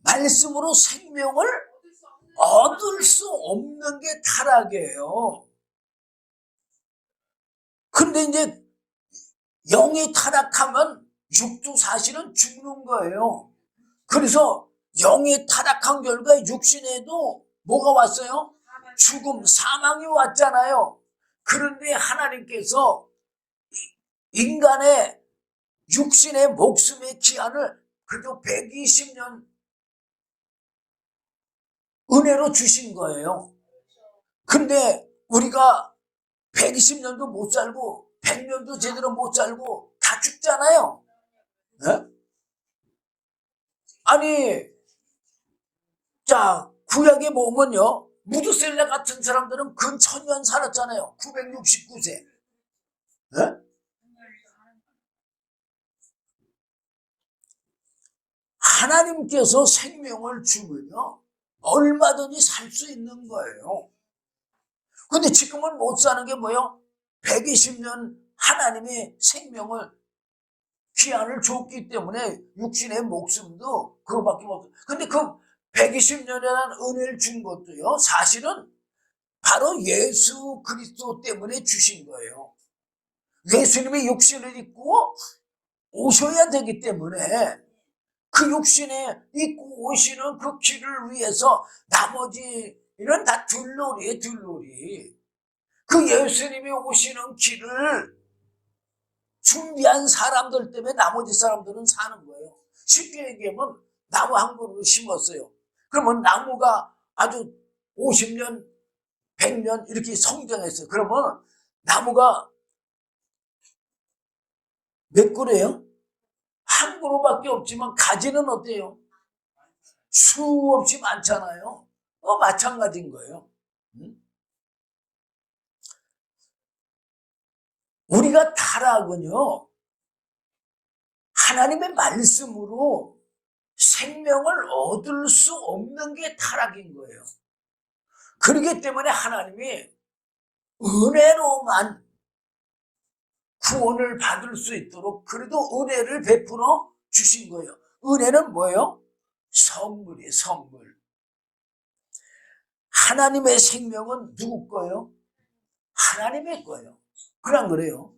말씀으로 생명을 얻을 수 없는 게 타락이에요. 근데 이제 영이 타락하면 육도 사실은 죽는 거예요. 그래서 영이 타락한 결과 육신에도 뭐가 왔어요? 죽음, 사망이 왔잖아요. 그런데 하나님께서 인간의 육신의 목숨의 기한을 그래도 120년 은혜로 주신 거예요. 근데 우리가 120년도 못 살고 100년도 제대로 못 살고 다 죽잖아요. 네? 아니, 자, 구약에 보면요, 무드셀라 같은 사람들은 근 1000년 살았잖아요. 969세. 네? 하나님께서 생명을 주면요, 얼마든지 살 수 있는 거예요. 근데 지금은 못 사는 게 뭐예요? 120년 하나님의 생명을 기한을 줬기 때문에 육신의 목숨도 그거밖에 없어요. 근데 그 120년이라는 은혜를 준 것도요, 사실은 바로 예수 그리스도 때문에 주신 거예요. 예수님이 육신을 입고 오셔야 되기 때문에 그 육신에 입고 오시는 그 길을 위해서 나머지는 다 들놀이에요, 들놀이. 그 예수님이 오시는 길을 준비한 사람들 때문에 나머지 사람들은 사는 거예요. 쉽게 얘기하면 나무 한 그루를 심었어요. 그러면 나무가 아주 50년, 100년 이렇게 성장했어요. 그러면 나무가 몇 그루예요? 한 그루밖에 없지만 가지는 어때요? 수없이 많잖아요. 마찬가지인 거예요. 우리가 타락은요, 하나님의 말씀으로 생명을 얻을 수 없는 게 타락인 거예요. 그렇기 때문에 하나님이 은혜로만 구원을 받을 수 있도록 그래도 은혜를 베풀어 주신 거예요. 은혜는 뭐예요? 선물이에요, 선물. 하나님의 생명은 누구 거예요? 하나님의 거예요. 그냥 그래요.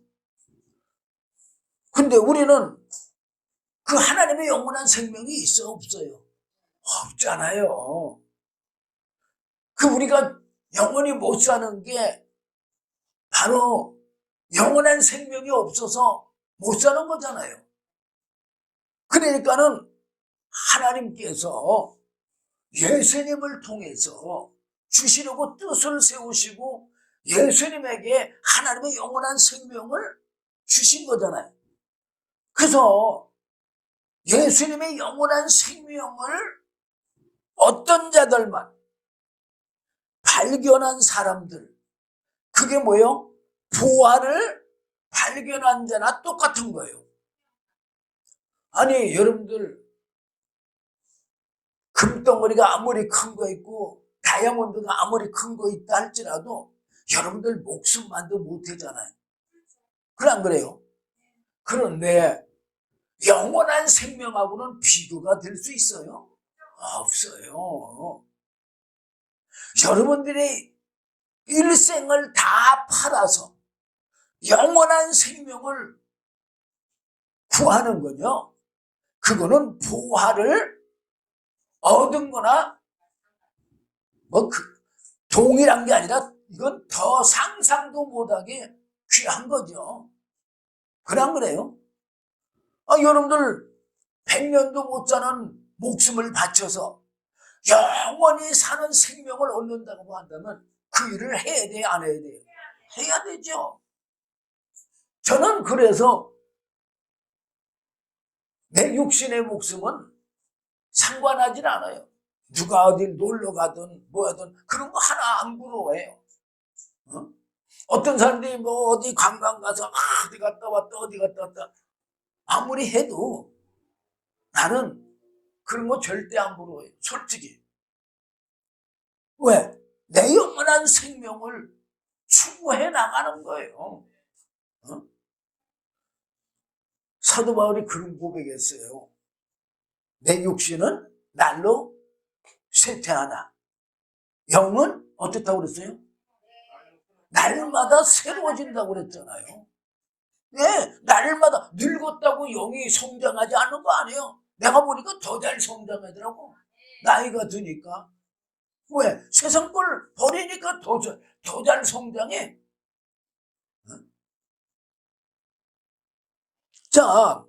근데 우리는 그 하나님의 영원한 생명이 있어, 없어요? 없잖아요. 그 우리가 영원히 못 사는 게 바로 영원한 생명이 없어서 못 사는 거잖아요. 그러니까는 하나님께서 예수님을 통해서 주시려고 뜻을 세우시고 예수님에게 하나님의 영원한 생명을 주신 거잖아요. 그래서 예수님의 영원한 생명을 어떤 자들만 발견한 사람들, 그게 뭐예요? 부활을 발견한 자나 똑같은 거예요. 아니 여러분들, 금덩어리가 아무리 큰 거 있고 다이아몬드가 아무리 큰 거 있다 할지라도 여러분들 목숨만도 못 하잖아요. 그래 안 그래요? 그런데 영원한 생명하고는 비교가 될 수 있어요? 없어요. 여러분들이 일생을 다 팔아서 영원한 생명을 구하는 거요. 그거는 부활을 얻은 거나 동일한 게 아니라 이건 더 상상도 못하게 귀한 거죠. 그래 안 그래요? 여러분들 100년도 못 사는 목숨을 바쳐서 영원히 사는 생명을 얻는다고 한다면 그 일을 해야 돼요, 안 해야 돼요? 해야 되죠. 저는 그래서 내 육신의 목숨은 상관하진 않아요. 누가 어딜 놀러 가든 뭐하든 그런 거 하나 안 부러워해요. 어떤 사람들이 뭐 어디 관광 가서 어디 갔다 왔다 어디 갔다 왔다 아무리 해도 나는 그런 거 절대 안 부러워요. 솔직히. 왜? 내 영원한 생명을 추구해 나가는 거예요. 사도 바울이 그런 고백했어요. 내 육신은 날로 쇠퇴하나 영은 어떻다고 그랬어요? 날마다 새로워진다고 그랬잖아요. 네, 날마다 늙었다고 영이 성장하지 않는 거 아니에요. 내가 보니까 더 잘 성장하더라고. 나이가 드니까. 왜? 세상 걸 버리니까 더 잘 성장해. 자,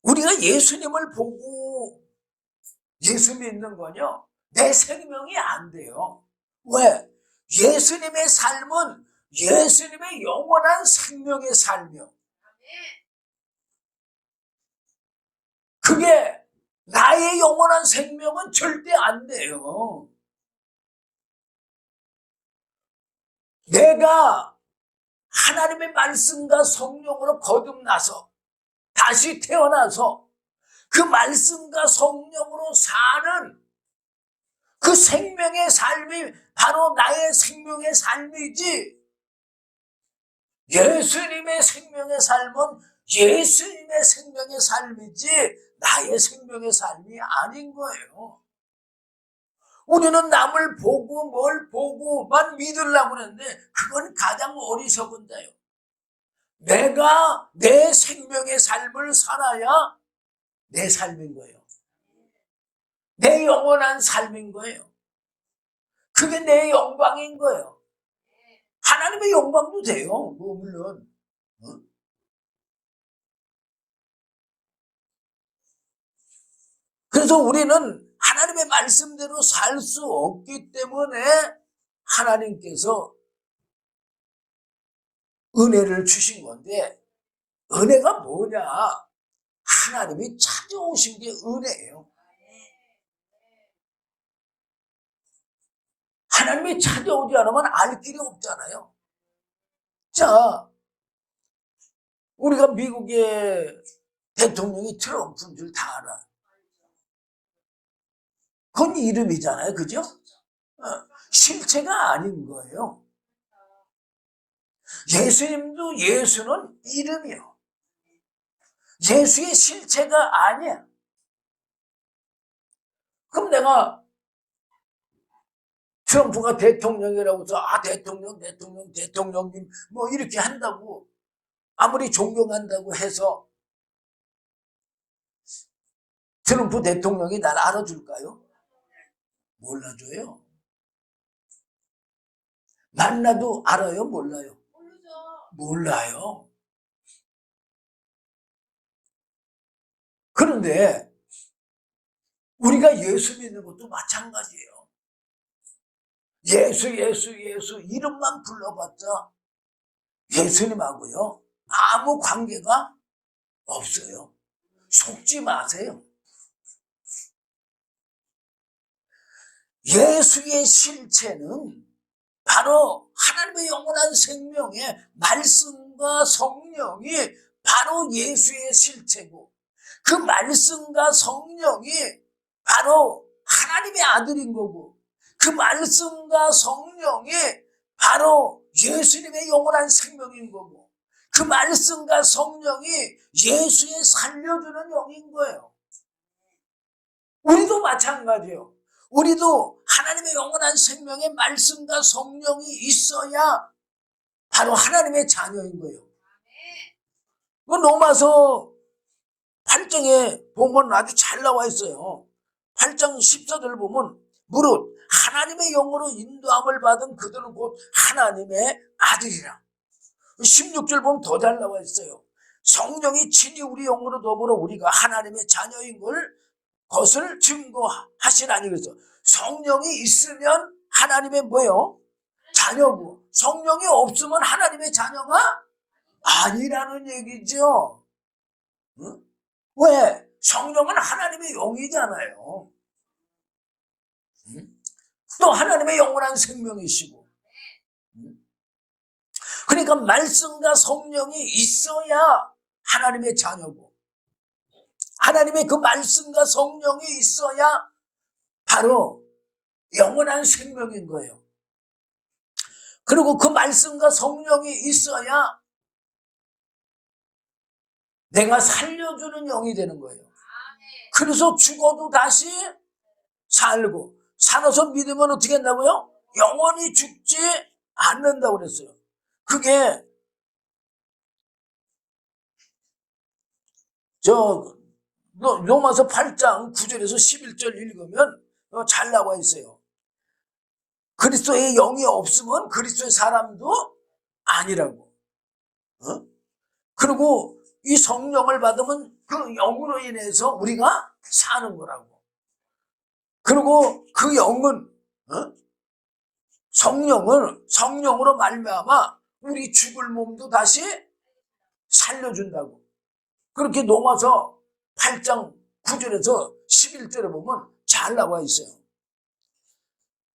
우리가 예수님을 보고 예수 믿는 건요, 내 생명이 안 돼요. 왜? 예수님의 삶은 예수님의 영원한 생명의 삶이요. 그게 나의 영원한 생명은 절대 안 돼요. 내가 하나님의 말씀과 성령으로 거듭나서 다시 태어나서 그 말씀과 성령으로 사는 그 생명의 삶이 바로 나의 생명의 삶이지, 예수님의 생명의 삶은 예수님의 생명의 삶이지 나의 생명의 삶이 아닌 거예요. 우리는 남을 보고 뭘 보고만 믿으려고 하는데 그건 가장 어리석은 자요. 내가 내 생명의 삶을 살아야 내 삶인 거예요. 내 영원한 삶인 거예요. 그게 내 영광인 거예요. 하나님의 영광도 돼요. 뭐 물론. 그래서 우리는 하나님의 말씀대로 살 수 없기 때문에 하나님께서 은혜를 주신 건데, 은혜가 뭐냐? 하나님이 찾아오신 게 은혜예요. 하나님이 찾아오지 않으면 알 길이 없잖아요. 자, 우리가 미국의 대통령이 트럼프인 줄 다 알아. 그건 이름이잖아요. 그죠? 실체가 아닌 거예요. 예수님도 예수는 이름이요. 예수의 실체가 아니야. 그럼 내가 트럼프가 대통령이라고 해서 대통령님 뭐 이렇게 한다고 아무리 존경한다고 해서 트럼프 대통령이 날 알아줄까요? 몰라줘요. 만나도 알아요? 몰라요? 몰라요. 그런데 우리가 예수 믿는 것도 마찬가지예요. 예수 이름만 불러봤자 예수님하고요 아무 관계가 없어요. 속지 마세요. 예수의 실체는 바로 하나님의 영원한 생명의 말씀과 성령이 바로 예수의 실체고, 그 말씀과 성령이 바로 하나님의 아들인 거고, 그 말씀과 성령이 바로 예수님의 영원한 생명인 거고, 그 말씀과 성령이 예수의 살려주는 영인 거예요. 우리도 마찬가지예요. 우리도 하나님의 영원한 생명의 말씀과 성령이 있어야 바로 하나님의 자녀인 거예요. 그 로마서 8장에 보면 아주 잘 나와 있어요. 8장 14절 보면 무릇 하나님의 영으로 인도함을 받은 그들은 곧 하나님의 아들이라. 16절 보면 더 잘 나와 있어요. 성령이 친히 우리 영으로 더불어 우리가 하나님의 자녀인 것을 증거하시라니. 그래서 성령이 있으면 하나님의 뭐예요? 자녀고, 성령이 없으면 하나님의 자녀가 아니라는 얘기죠. 응? 왜? 성령은 하나님의 영이잖아요. 응? 또 하나님의 영원한 생명이시고. 응? 그러니까 말씀과 성령이 있어야 하나님의 자녀고, 하나님의 그 말씀과 성령이 있어야 바로 영원한 생명인 거예요. 그리고 그 말씀과 성령이 있어야 내가 살려주는 영이 되는 거예요. 그래서 죽어도 다시 살고, 살아서 믿으면 어떻게 한다고요? 영원히 죽지 않는다고 그랬어요. 그게 로마서 8장 9절에서 11절 읽으면 잘 나와 있어요. 그리스도의 영이 없으면 그리스도의 사람도 아니라고. 그리고 이 성령을 받으면 그 영으로 인해서 우리가 사는 거라고. 그리고 그 영은 성령으로 말미암아 우리 죽을 몸도 다시 살려준다고. 그렇게 로마서 8장 9절에서 11절에 보면 잘 나와 있어요.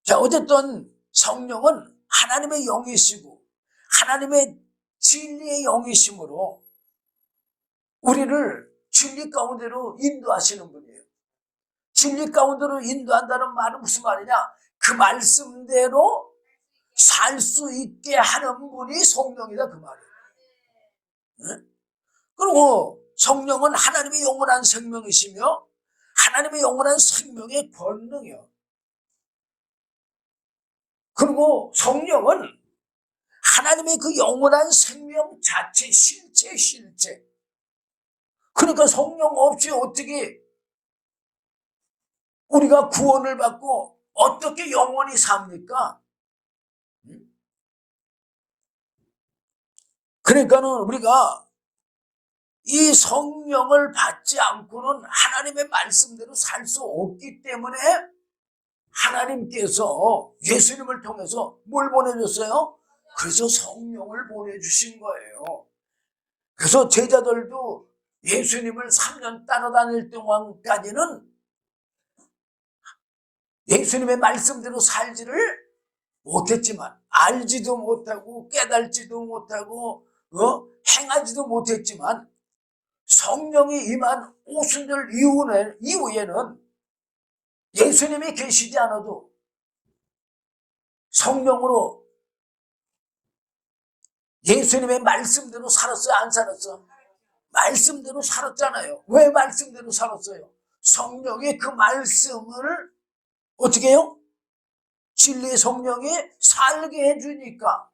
자, 어쨌든 성령은 하나님의 영이시고 하나님의 진리의 영이시므로 우리를 진리 가운데로 인도하시는 분이에요. 진리 가운데로 인도한다는 말은 무슨 말이냐? 그 말씀대로 살 수 있게 하는 분이 성령이다, 그 말이에요. 네? 그리고 성령은 하나님의 영원한 생명이시며 하나님의 영원한 생명의 권능이요. 그리고 성령은 하나님의 그 영원한 생명 자체, 실체. 그러니까 성령 없이 어떻게 우리가 구원을 받고 어떻게 영원히 삽니까? 그러니까는 우리가 이 성령을 받지 않고는 하나님의 말씀대로 살 수 없기 때문에 하나님께서 예수님을 통해서 뭘 보내줬어요? 그래서 성령을 보내주신 거예요. 그래서 제자들도 예수님을 3년 따라다닐 동안까지는 예수님의 말씀대로 살지를 못했지만, 알지도 못하고 깨달지도 못하고 행하지도 못했지만 성령이 임한 오순절 이후에는 예수님이 계시지 않아도 성령으로 예수님의 말씀대로 살았어요, 안 살았어? 말씀대로 살았잖아요. 왜 말씀대로 살았어요? 성령이 그 말씀을 어떻게 해요? 진리의 성령이 살게 해주니까.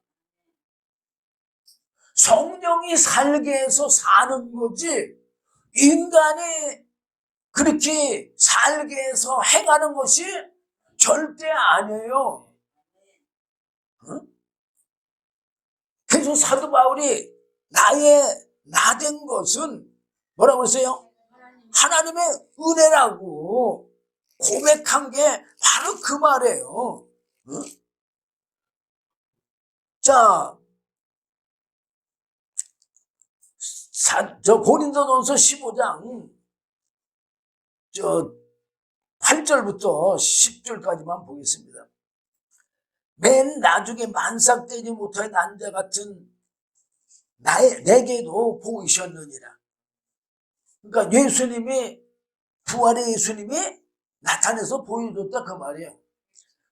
성령이 살게 해서 사는 거지 인간이 그렇게 살게 해서 행하는 것이 절대 아니에요. 그래서 사도 바울이 나 된 것은 뭐라고 했어요? 하나님의 은혜라고 고백한 게 바로 그 말이에요. 자, 고린도전서 15장 8절부터 10절까지만 보겠습니다. 맨 나중에 만삭되지 못할 난자 같은 내게도 보이셨느니라. 그러니까 예수님이, 부활의 예수님이 나타내서 보여줬다 그 말이에요.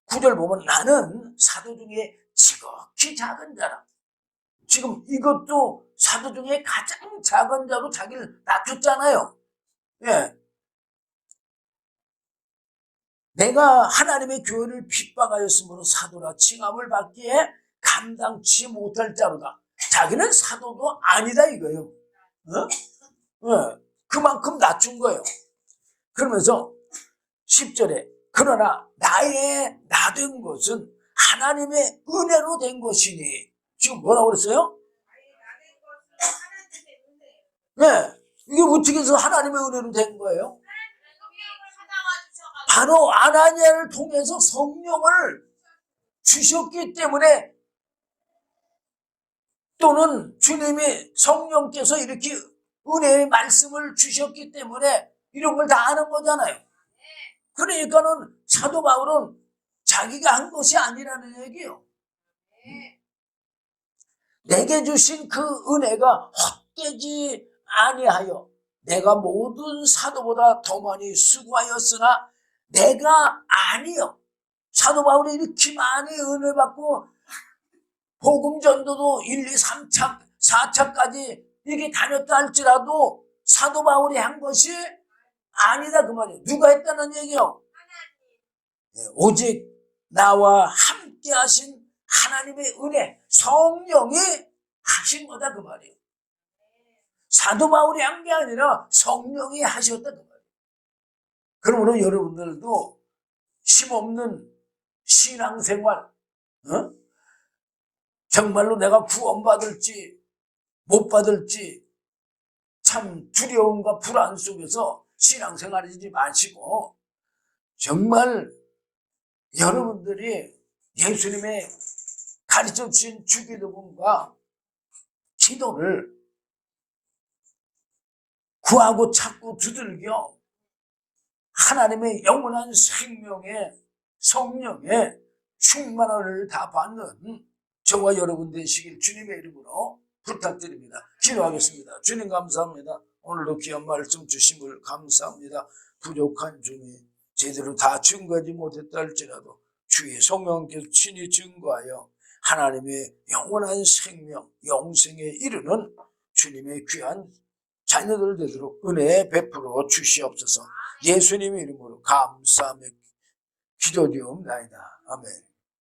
9절 보면 나는 사도 중에 지극히 작은 자라. 지금 이것도 사도 중에 가장 작은 자로 자기를 낮췄잖아요. 예. 내가 하나님의 교회를 핍박하였으므로 사도라 칭함을 받기에 감당치 못할 자로다. 자기는 사도도 아니다 이거예요. 예. 그만큼 낮춘 거예요. 그러면서 10절에 그러나 나의 나된 것은 하나님의 은혜로 된 것이니. 지금 뭐라고 그랬어요? 네, 이게 어떻게 해서 하나님의 은혜로 된 거예요? 바로 아나니아를 통해서 성령을 주셨기 때문에, 또는 주님이 성령께서 이렇게 은혜의 말씀을 주셨기 때문에 이런 걸 다 아는 거잖아요. 그러니까는 사도 바울은 자기가 한 것이 아니라는 얘기예요. 내게 주신 그 은혜가 헛되지 아니하여 내가 모든 사도보다 더 많이 수고하였으나 내가 아니요. 사도 바울이 이렇게 많이 은혜 받고 복음 전도도 1, 2, 3차, 4차까지 이렇게 다녔다 할지라도 사도 바울이 한 것이 아니다 그 말이에요. 누가 했다는 얘기요? 오직 나와 함께 하신 하나님의 은혜, 성령이 하신 거다 그 말이에요. 사도 바울이 한 게 아니라 성령이 하셨다 그 말이에요. 그러므로 여러분들도 힘없는 신앙생활, 정말로 내가 구원받을지 못 받을지 참 두려움과 불안 속에서 신앙생활하지 마시고, 정말 여러분들이 예수님의 가르쳐 주신 주기도문과 기도를 구하고 찾고 두들겨 하나님의 영원한 생명의 성령의 충만함을 다 받는 저와 여러분 되시길 주님의 이름으로 부탁드립니다. 기도하겠습니다. 주님 감사합니다. 오늘도 귀한 말씀 주심을 감사합니다. 부족한 중에 제대로 다 증거하지 못했다 할지라도 주의 성령께서 친히 증거하여 하나님의 영원한 생명, 영생에 이르는 주님의 귀한 자녀들 되도록 은혜 베풀어 주시옵소서. 예수님의 이름으로 감사하며 기도드리옵나이다. 아멘.